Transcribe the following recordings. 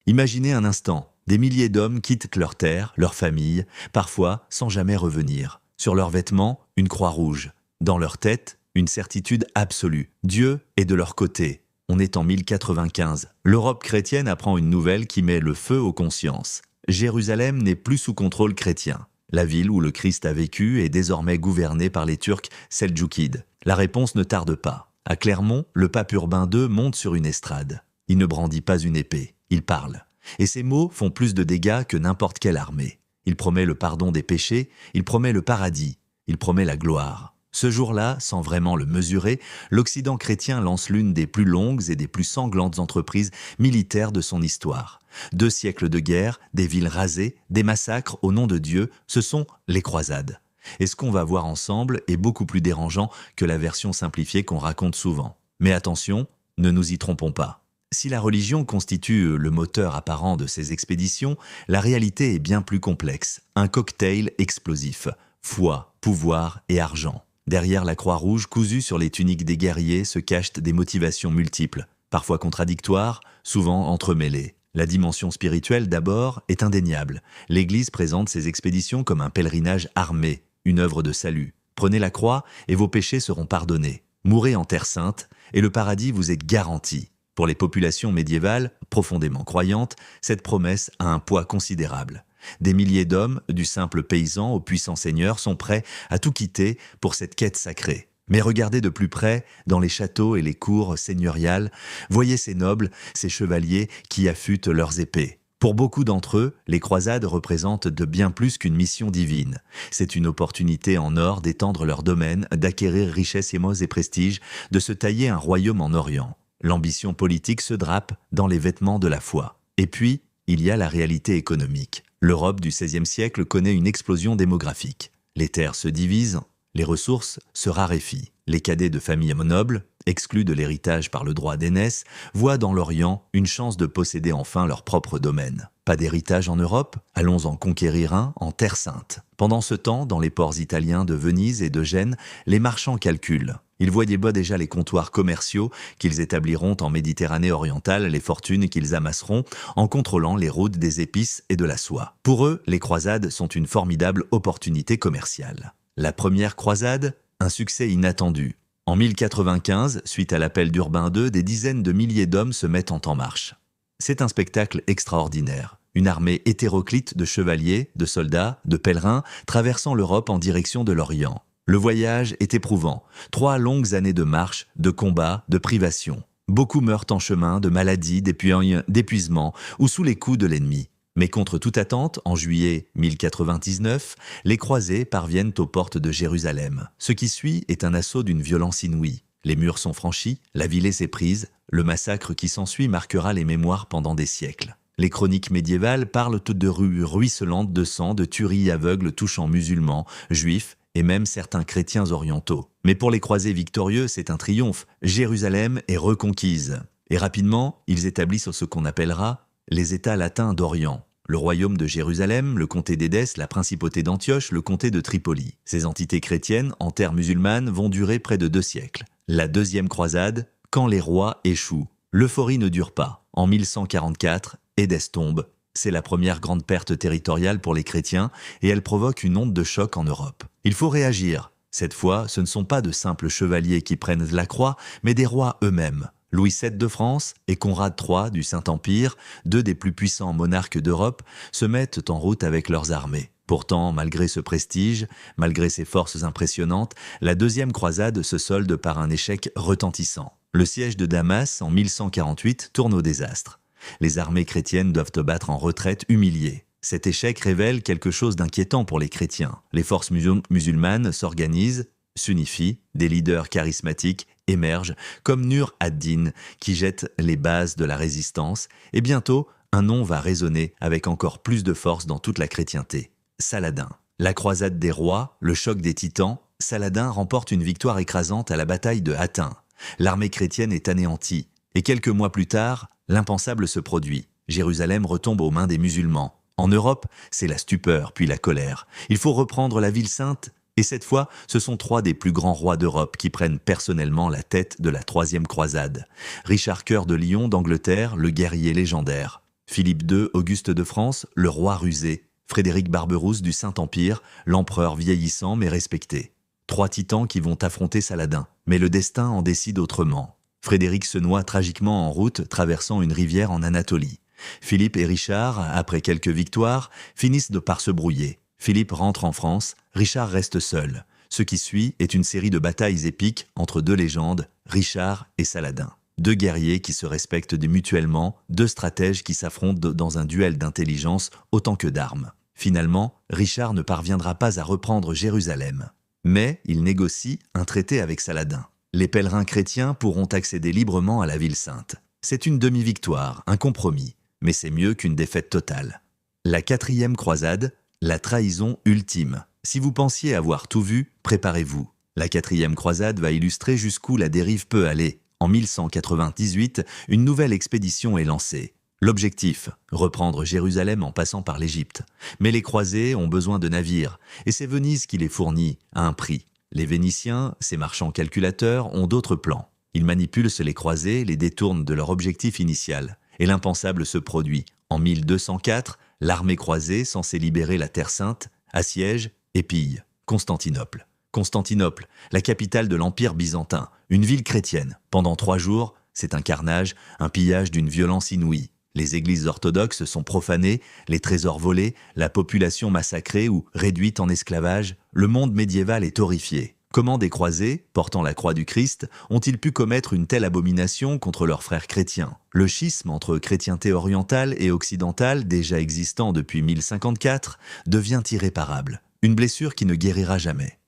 Imaginez un instant, des milliers d'hommes quittent leur terre, leur famille, parfois sans jamais revenir. Sur leurs vêtements, une croix rouge. Dans leur tête, une certitude absolue. Dieu est de leur côté. On est en 1095. L'Europe chrétienne apprend une nouvelle qui met le feu aux consciences. Jérusalem n'est plus sous contrôle chrétien. La ville où le Christ a vécu est désormais gouvernée par les Turcs seldjoukides. La réponse ne tarde pas. À Clermont, le pape Urbain II monte sur une estrade. Il ne brandit pas une épée, il parle. Et ses mots font plus de dégâts que n'importe quelle armée. Il promet le pardon des péchés, il promet le paradis, il promet la gloire. Ce jour-là, sans vraiment le mesurer, l'Occident chrétien lance l'une des plus longues et des plus sanglantes entreprises militaires de son histoire. 2 siècles de guerre, des villes rasées, des massacres au nom de Dieu, ce sont les croisades. Et ce qu'on va voir ensemble est beaucoup plus dérangeant que la version simplifiée qu'on raconte souvent. Mais attention, ne nous y trompons pas. Si la religion constitue le moteur apparent de ces expéditions, la réalité est bien plus complexe. Un cocktail explosif. Foi, pouvoir et argent. Derrière la croix rouge cousue sur les tuniques des guerriers se cachent des motivations multiples, parfois contradictoires, souvent entremêlées. La dimension spirituelle d'abord est indéniable. L'Église présente ces expéditions comme un pèlerinage armé, une œuvre de salut. Prenez la croix et vos péchés seront pardonnés. Mourez en terre sainte et le paradis vous est garanti. Pour les populations médiévales, profondément croyantes, cette promesse a un poids considérable. Des milliers d'hommes, du simple paysan au puissant seigneur, sont prêts à tout quitter pour cette quête sacrée. Mais regardez de plus près, dans les châteaux et les cours seigneuriales, voyez ces nobles, ces chevaliers qui affûtent leurs épées. Pour beaucoup d'entre eux, les croisades représentent de bien plus qu'une mission divine. C'est une opportunité en or d'étendre leur domaine, d'acquérir richesse, émose et prestige, de se tailler un royaume en Orient. L'ambition politique se drape dans les vêtements de la foi. Et puis, il y a la réalité économique. L'Europe du XVIe siècle connaît une explosion démographique. Les terres se divisent, les ressources se raréfient. Les cadets de familles nobles, exclus de l'héritage par le droit d'aînesse, voient dans l'Orient une chance de posséder enfin leur propre domaine. Pas d'héritage en Europe? Allons en conquérir un en Terre Sainte. Pendant ce temps, dans les ports italiens de Venise et de Gênes, les marchands calculent. Ils voyaient déjà les comptoirs commerciaux qu'ils établiront en Méditerranée orientale, les fortunes qu'ils amasseront en contrôlant les routes des épices et de la soie. Pour eux, les croisades sont une formidable opportunité commerciale. La première croisade, un succès inattendu. En 1095, suite à l'appel d'Urbain II, des dizaines de milliers d'hommes se mettent en marche. C'est un spectacle extraordinaire. Une armée hétéroclite de chevaliers, de soldats, de pèlerins traversant l'Europe en direction de l'Orient. Le voyage est éprouvant. 3 longues années de marche, de combats, de privations. Beaucoup meurent en chemin, de maladies, d'épuisement ou sous les coups de l'ennemi. Mais contre toute attente, en juillet 1099, les croisés parviennent aux portes de Jérusalem. Ce qui suit est un assaut d'une violence inouïe. Les murs sont franchis, la ville est prise, le massacre qui s'ensuit marquera les mémoires pendant des siècles. Les chroniques médiévales parlent de rues ruisselantes de sang, de tueries aveugles touchant musulmans, juifs et même certains chrétiens orientaux. Mais pour les croisés victorieux, c'est un triomphe. Jérusalem est reconquise. Et rapidement, ils établissent ce qu'on appellera les États latins d'Orient. Le royaume de Jérusalem, le comté d'Édesse, la principauté d'Antioche, le comté de Tripoli. Ces entités chrétiennes, en terre musulmane, vont durer près de 2 siècles. La deuxième croisade, quand les rois échouent. L'euphorie ne dure pas. En 1144, Édesse tombe. C'est la première grande perte territoriale pour les chrétiens et elle provoque une onde de choc en Europe. Il faut réagir. Cette fois, ce ne sont pas de simples chevaliers qui prennent la croix, mais des rois eux-mêmes. Louis VII de France et Conrad III du Saint-Empire, 2 des plus puissants monarques d'Europe, se mettent en route avec leurs armées. Pourtant, malgré ce prestige, malgré ces forces impressionnantes, la deuxième croisade se solde par un échec retentissant. Le siège de Damas, en 1148, tourne au désastre. Les armées chrétiennes doivent se battre en retraite, humiliées. Cet échec révèle quelque chose d'inquiétant pour les chrétiens. Les forces musulmanes s'organisent, s'unifient, des leaders charismatiques émergent, comme Nur ad-Din, qui jette les bases de la résistance, et bientôt, un nom va résonner avec encore plus de force dans toute la chrétienté. Saladin. La croisade des rois, le choc des titans, Saladin remporte une victoire écrasante à la bataille de Hattin. L'armée chrétienne est anéantie, et quelques mois plus tard, l'impensable se produit. Jérusalem retombe aux mains des musulmans. En Europe, c'est la stupeur, puis la colère. Il faut reprendre la ville sainte, et cette fois, ce sont 3 des plus grands rois d'Europe qui prennent personnellement la tête de la 3e croisade. Richard Cœur de Lion d'Angleterre, le guerrier légendaire. Philippe II, Auguste de France, le roi rusé. Frédéric Barberousse du Saint-Empire, l'empereur vieillissant mais respecté. 3 titans qui vont affronter Saladin, mais le destin en décide autrement. Frédéric se noie tragiquement en route, traversant une rivière en Anatolie. Philippe et Richard, après quelques victoires, finissent par se brouiller. Philippe rentre en France, Richard reste seul. Ce qui suit est une série de batailles épiques entre 2 légendes, Richard et Saladin. 2 guerriers qui se respectent mutuellement, 2 stratèges qui s'affrontent dans un duel d'intelligence autant que d'armes. Finalement, Richard ne parviendra pas à reprendre Jérusalem. Mais il négocie un traité avec Saladin. Les pèlerins chrétiens pourront accéder librement à la ville sainte. C'est une demi-victoire, un compromis, mais c'est mieux qu'une défaite totale. La 4e croisade, la trahison ultime. Si vous pensiez avoir tout vu, préparez-vous. La 4e croisade va illustrer jusqu'où la dérive peut aller. En 1198, une nouvelle expédition est lancée. L'objectif, reprendre Jérusalem en passant par l'Égypte. Mais les croisés ont besoin de navires, et c'est Venise qui les fournit à un prix. Les Vénitiens, ces marchands calculateurs, ont d'autres plans. Ils manipulent les croisés, les détournent de leur objectif initial. Et l'impensable se produit. En 1204, l'armée croisée, censée libérer la Terre Sainte, assiège et pille Constantinople. Constantinople, la capitale de l'Empire byzantin, une ville chrétienne. Pendant 3 jours, c'est un carnage, un pillage d'une violence inouïe. Les églises orthodoxes sont profanées, les trésors volés, la population massacrée ou réduite en esclavage. Le monde médiéval est horrifié. Comment des croisés, portant la croix du Christ, ont-ils pu commettre une telle abomination contre leurs frères chrétiens? Le schisme entre chrétienté orientale et occidentale, déjà existant depuis 1054, devient irréparable. Une blessure qui ne guérira jamais.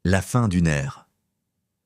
La fin d'une ère.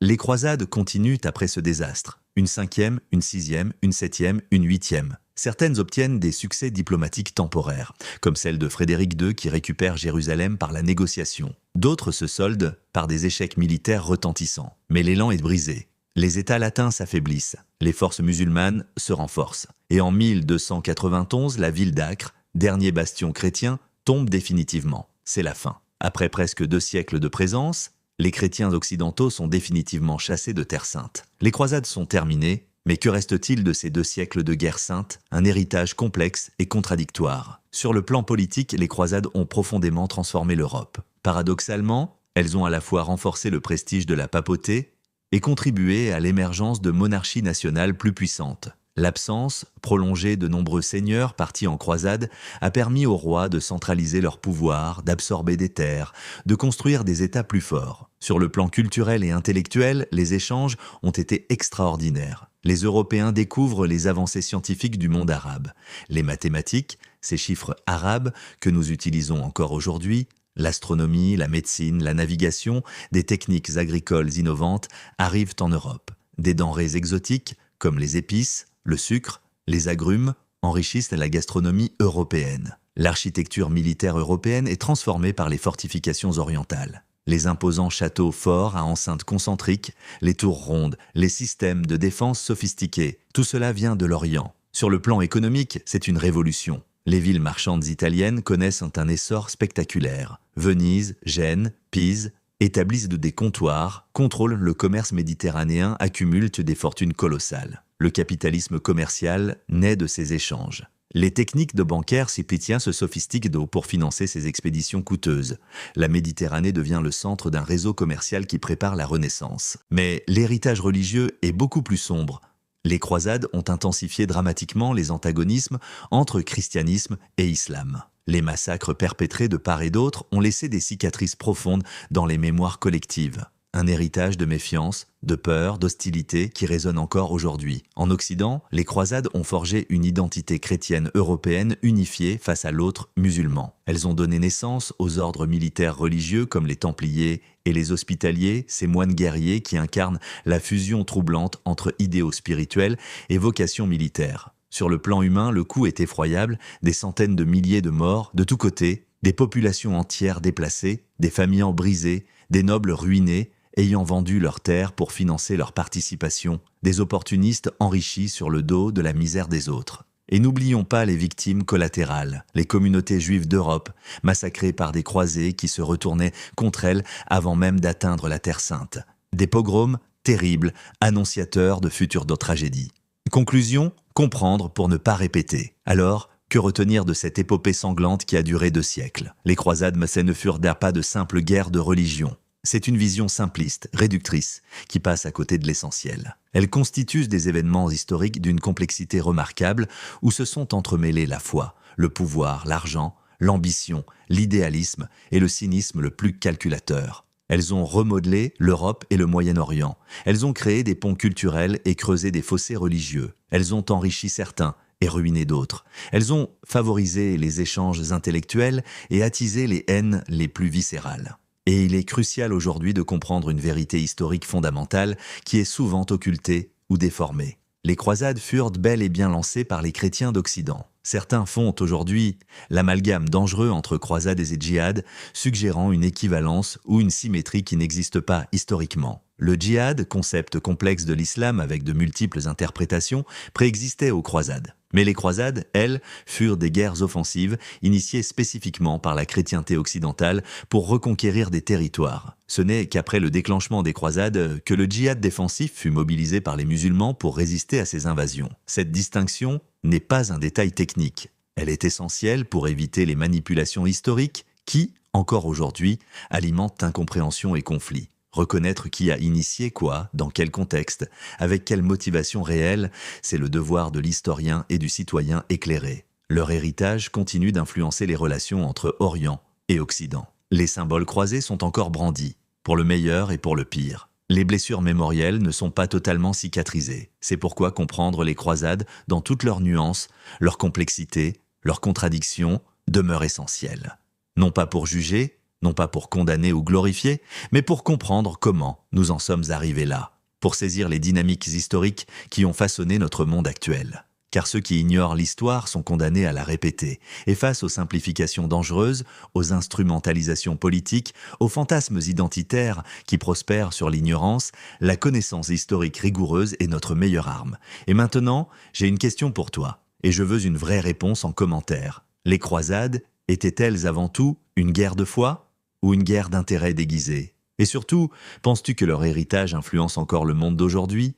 Les croisades continuent après ce désastre. Une 5e, une 6e, une 7e, une 8e. Certaines obtiennent des succès diplomatiques temporaires, comme celle de Frédéric II qui récupère Jérusalem par la négociation. D'autres se soldent par des échecs militaires retentissants. Mais l'élan est brisé. Les États latins s'affaiblissent. Les forces musulmanes se renforcent. Et en 1291, la ville d'Acre, dernier bastion chrétien, tombe définitivement. C'est la fin. Après presque 2 siècles de présence, les chrétiens occidentaux sont définitivement chassés de Terre Sainte. Les croisades sont terminées, mais que reste-t-il de ces 2 siècles de guerre sainte? Un héritage complexe et contradictoire. Sur le plan politique, les croisades ont profondément transformé l'Europe. Paradoxalement, elles ont à la fois renforcé le prestige de la papauté et contribué à l'émergence de monarchies nationales plus puissantes. L'absence, prolongée de nombreux seigneurs partis en croisade, a permis aux rois de centraliser leur pouvoir, d'absorber des terres, de construire des États plus forts. Sur le plan culturel et intellectuel, les échanges ont été extraordinaires. Les Européens découvrent les avancées scientifiques du monde arabe. Les mathématiques, ces chiffres arabes que nous utilisons encore aujourd'hui, l'astronomie, la médecine, la navigation, des techniques agricoles innovantes arrivent en Europe. Des denrées exotiques, comme les épices, le sucre, les agrumes, enrichissent la gastronomie européenne. L'architecture militaire européenne est transformée par les fortifications orientales. Les imposants châteaux forts à enceintes concentriques, les tours rondes, les systèmes de défense sophistiqués, tout cela vient de l'Orient. Sur le plan économique, c'est une révolution. Les villes marchandes italiennes connaissent un essor spectaculaire. Venise, Gênes, Pise établissent des comptoirs, contrôlent le commerce méditerranéen, accumulent des fortunes colossales. Le capitalisme commercial naît de ces échanges. Les techniques de bancaires sépétiens se sophistiquent pour financer ces expéditions coûteuses. La Méditerranée devient le centre d'un réseau commercial qui prépare la Renaissance. Mais l'héritage religieux est beaucoup plus sombre. Les croisades ont intensifié dramatiquement les antagonismes entre christianisme et islam. Les massacres perpétrés de part et d'autre ont laissé des cicatrices profondes dans les mémoires collectives. Un héritage de méfiance, de peur, d'hostilité qui résonne encore aujourd'hui. En Occident, les croisades ont forgé une identité chrétienne européenne unifiée face à l'autre musulman. Elles ont donné naissance aux ordres militaires religieux comme les Templiers et les Hospitaliers, ces moines guerriers qui incarnent la fusion troublante entre idéaux spirituels et vocations militaires. Sur le plan humain, le coup est effroyable, des centaines de milliers de morts de tous côtés, des populations entières déplacées, des familles brisées, des nobles ruinés, ayant vendu leurs terres pour financer leur participation, des opportunistes enrichis sur le dos de la misère des autres. Et n'oublions pas les victimes collatérales, les communautés juives d'Europe, massacrées par des croisés qui se retournaient contre elles avant même d'atteindre la Terre Sainte. Des pogroms terribles, annonciateurs de futures tragédies. Conclusion, Comprendre pour ne pas répéter. Alors, que retenir de cette épopée sanglante qui a duré 2 siècles? Les croisades, ce ne furent pas de simples guerres de religion. C'est une vision simpliste, réductrice, qui passe à côté de l'essentiel. Elles constituent des événements historiques d'une complexité remarquable où se sont entremêlés la foi, le pouvoir, l'argent, l'ambition, l'idéalisme et le cynisme le plus calculateur. Elles ont remodelé l'Europe et le Moyen-Orient. Elles ont créé des ponts culturels et creusé des fossés religieux. Elles ont enrichi certains et ruiné d'autres. Elles ont favorisé les échanges intellectuels et attisé les haines les plus viscérales. Et il est crucial aujourd'hui de comprendre une vérité historique fondamentale qui est souvent occultée ou déformée. Les croisades furent bel et bien lancées par les chrétiens d'Occident. Certains font aujourd'hui l'amalgame dangereux entre croisades et djihad, suggérant une équivalence ou une symétrie qui n'existe pas historiquement. Le djihad, concept complexe de l'islam avec de multiples interprétations, préexistait aux croisades. Mais les croisades, elles, furent des guerres offensives initiées spécifiquement par la chrétienté occidentale pour reconquérir des territoires. Ce n'est qu'après le déclenchement des croisades que le djihad défensif fut mobilisé par les musulmans pour résister à ces invasions. Cette distinction n'est pas un détail technique. Elle est essentielle pour éviter les manipulations historiques qui, encore aujourd'hui, alimentent incompréhension et conflits. Reconnaître qui a initié quoi, dans quel contexte, avec quelle motivation réelle, c'est le devoir de l'historien et du citoyen éclairé. Leur héritage continue d'influencer les relations entre Orient et Occident. Les symboles croisés sont encore brandis, pour le meilleur et pour le pire. Les blessures mémorielles ne sont pas totalement cicatrisées. C'est pourquoi comprendre les croisades dans toutes leurs nuances, leur complexité, leurs contradictions, demeure essentiel. Non pas pour juger, non pas pour condamner ou glorifier, mais pour comprendre comment nous en sommes arrivés là, pour saisir les dynamiques historiques qui ont façonné notre monde actuel. Car ceux qui ignorent l'histoire sont condamnés à la répéter, et face aux simplifications dangereuses, aux instrumentalisations politiques, aux fantasmes identitaires qui prospèrent sur l'ignorance, la connaissance historique rigoureuse est notre meilleure arme. Et maintenant, j'ai une question pour toi, et je veux une vraie réponse en commentaire. Les croisades étaient-elles avant tout une guerre de foi ou une guerre d'intérêt déguisée? Et surtout, penses-tu que leur héritage influence encore le monde d'aujourd'hui?